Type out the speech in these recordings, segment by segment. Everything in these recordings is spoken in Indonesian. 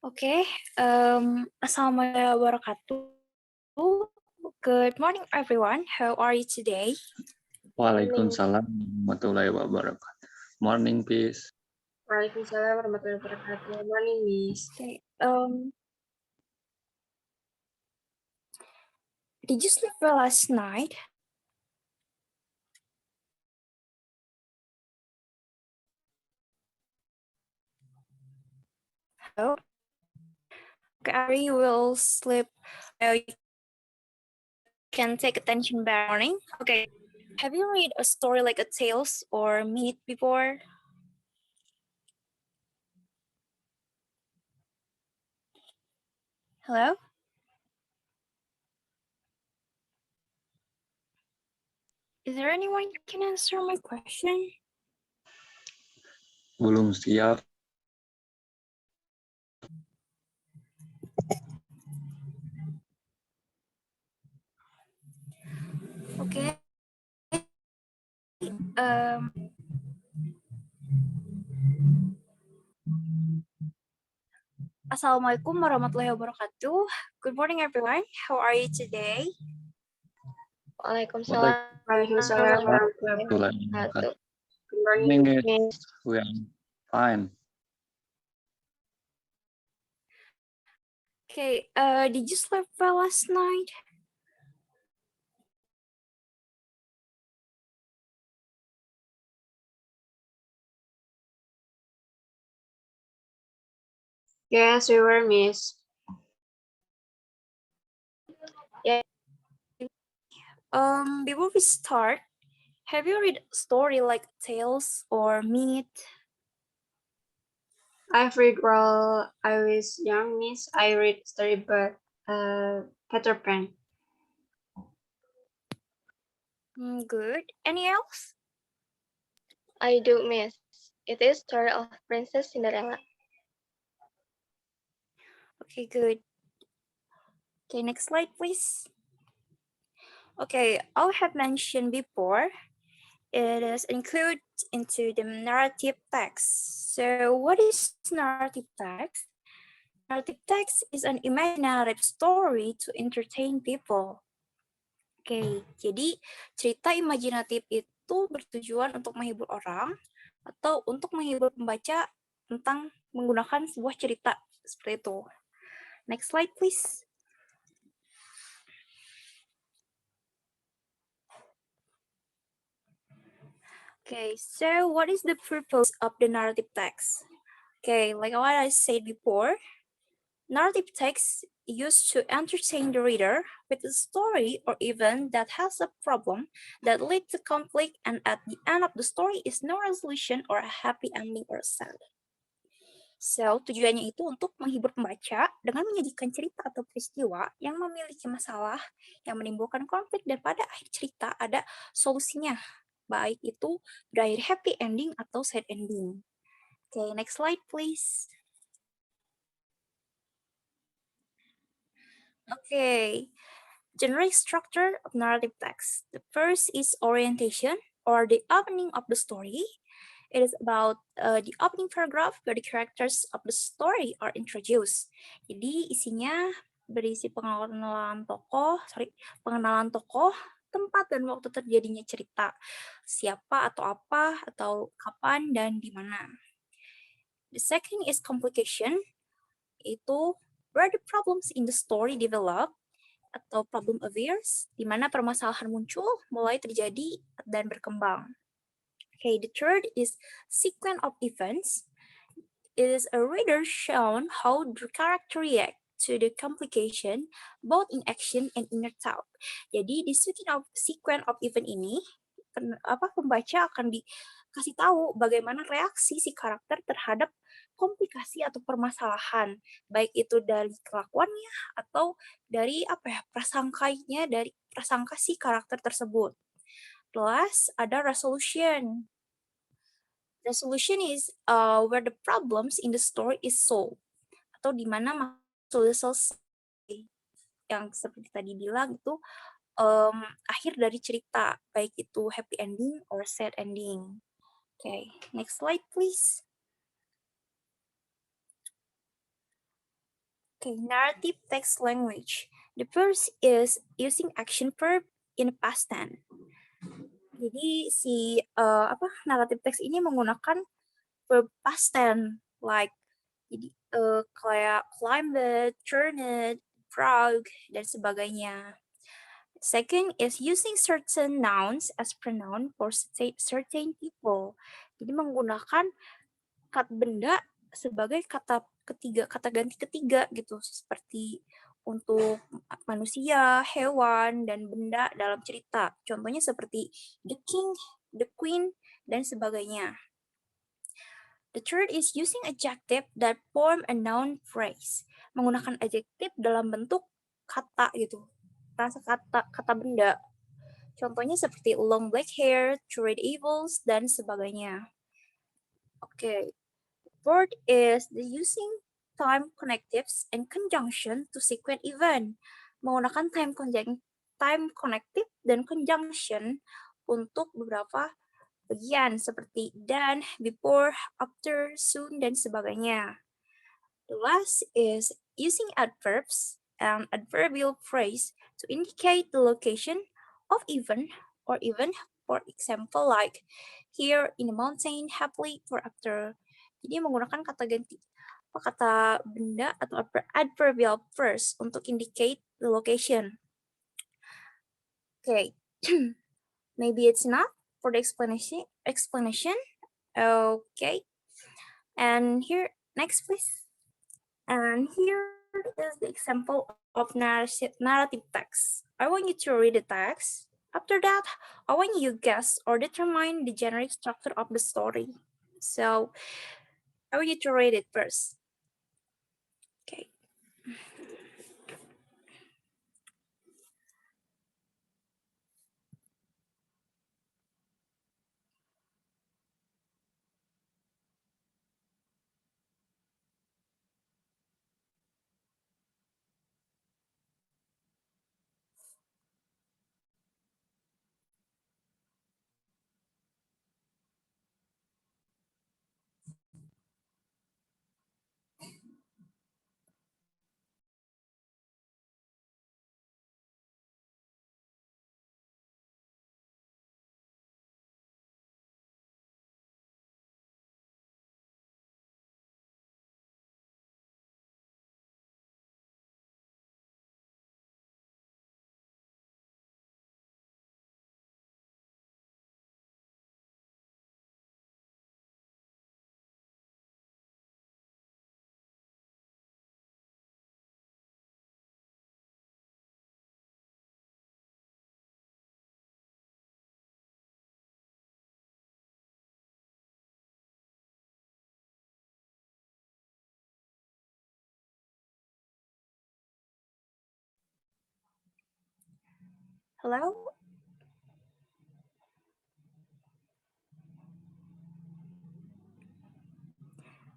Okay. Assalamualaikum wabarakatuh. Good morning, everyone. How are you today? Waalaikumsalam warahmatullahi wabarakatuh. Morning, peace. Waalaikumsalam warahmatullahi wabarakatuh. Morning, Miss. Okay. Did you sleep well last night? Hello. Okay, Ari will sleep. You can take attention by morning. Okay. Have you read a story like a Tales or Myth before? Hello. Is there anyone who can answer my question? Belum siap. Okay. Assalamualaikum warahmatullahi wabarakatuh. Good morning, everyone. How are you today? Waalaikumsalam warahmatullahi wabarakatuh. Good morning, Miss. We are fine. Okay, did you sleep well last night? Yes, we were, Miss. Yeah. Before we start, have you read a story like Tales or Myth? I've read while I was young, Miss. I read story about Peter Pan. Good. Any else? I do, Miss. It is story of Princess Cinderella. Okay, good. Okay, next slide, please. Okay, I have mentioned before, it is included into the narrative text. So what is narrative text? Narrative text is an imaginative story to entertain people. Oke, jadi cerita imajinatif itu bertujuan untuk menghibur orang atau untuk menghibur pembaca tentang menggunakan sebuah cerita seperti itu. Next slide, please. Okay, so what is the purpose of the narrative text? Okay, like what I said before, narrative text used to entertain the reader with a story or event that has a problem that leads to conflict, and at the end of the story is no resolution or a happy ending or sad. So, tujuannya itu untuk menghibur pembaca dengan menyajikan cerita atau peristiwa yang memiliki masalah, yang menimbulkan konflik, dan pada akhir cerita ada solusinya. Baik itu berakhir happy ending atau sad ending. Okay, next slide please. Okay, generic structure of narrative text. The first is orientation or the opening of the story. It is about the opening paragraph where the characters of the story are introduced. Jadi isinya berisi pengenalan tokoh, tempat dan waktu terjadinya cerita, siapa atau apa atau kapan dan di mana. The second is complication, itu where the problems in the story develop atau problem appears, di mana permasalahan muncul, mulai terjadi dan berkembang. Okay, the third is sequence of events. It is a reader shown how the character react to the complication, both in action and inner thought. Jadi di sequence of event ini, pembaca akan dikasih tahu bagaimana reaksi si karakter terhadap komplikasi atau permasalahan, baik itu dari kelakuannya atau dari prasangka si karakter tersebut. Plus ada resolution. Resolution is where the problems in the story is solved, atau di mana sudah selesai. Yang seperti tadi bilang itu akhir dari cerita, baik itu happy ending or sad ending. Okay, next slide please. Okay, narrative text language. The first is using action verb in past tense. Jadi si narrative text ini menggunakan verb past tense like jadi kayak climbed, turned, frog dan sebagainya. Second is using certain nouns as pronoun for certain people. Jadi menggunakan kata benda sebagai kata ganti ketiga gitu, seperti untuk manusia, hewan, dan benda dalam cerita. Contohnya seperti the king, the queen, dan sebagainya. The third is using adjective that form a noun phrase. Menggunakan adjektif dalam bentuk kata gitu, rasa kata benda. Contohnya seperti long black hair, two red apples, dan sebagainya. Okay. Fourth is the using time connectives and conjunction to sequence event. Menggunakan time connective dan conjunction untuk beberapa bagian seperti then, before, after, soon, dan sebagainya. The last is using adverbs and adverbial phrase to indicate the location of event or event, for example, like here in the mountain, happily, for after. Jadi menggunakan kata benda atau adverbial phrase untuk indicate the location. Okay, maybe it's not for the explanation. Okay, and here, next please. And here is the example of narrative text. I want you to read the text. After that, I want you to guess or determine the generic structure of the story. So, I want you to read it first. Okay. Hello?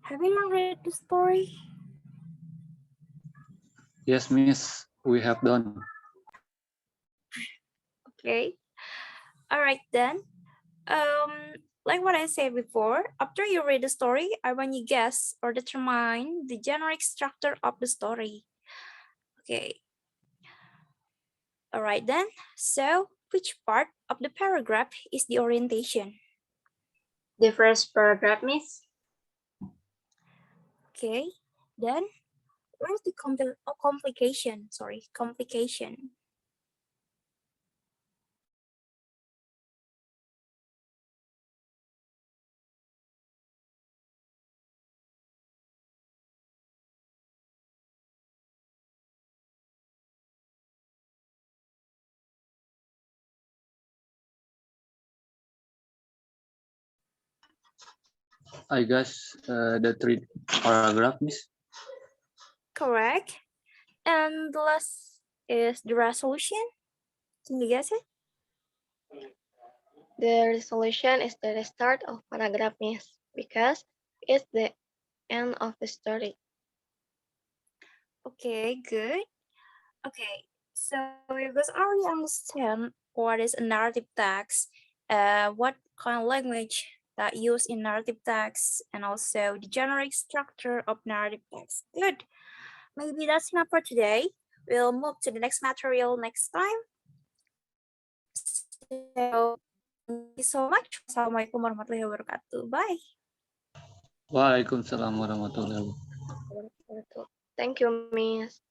Have you not read the story? Yes, Miss, we have done. Okay. All right then. Like what I said before, after you read the story, I want you guess or determine the generic structure of the story. Okay. All right then. So, which part of the paragraph is the orientation? The first paragraph, Miss. Okay. Then, where's the complication? Sorry, complication. I guess the three paragraph, Miss. Correct. And the last is the resolution. Can you guess it? The resolution is the start of paragraph, Miss, because it's the end of the story. Okay, good. Okay, so you guys already understand what is a narrative text, what kind of language that used in narrative text, and also the generic structure of narrative text. Good. Maybe that's enough for today. We'll move to the next material next time. So, thank you so much. Assalamualaikum warahmatullahi wabarakatuh. Bye. Waalaikumsalam warahmatullahi wabarakatuh. Thank you, Miss.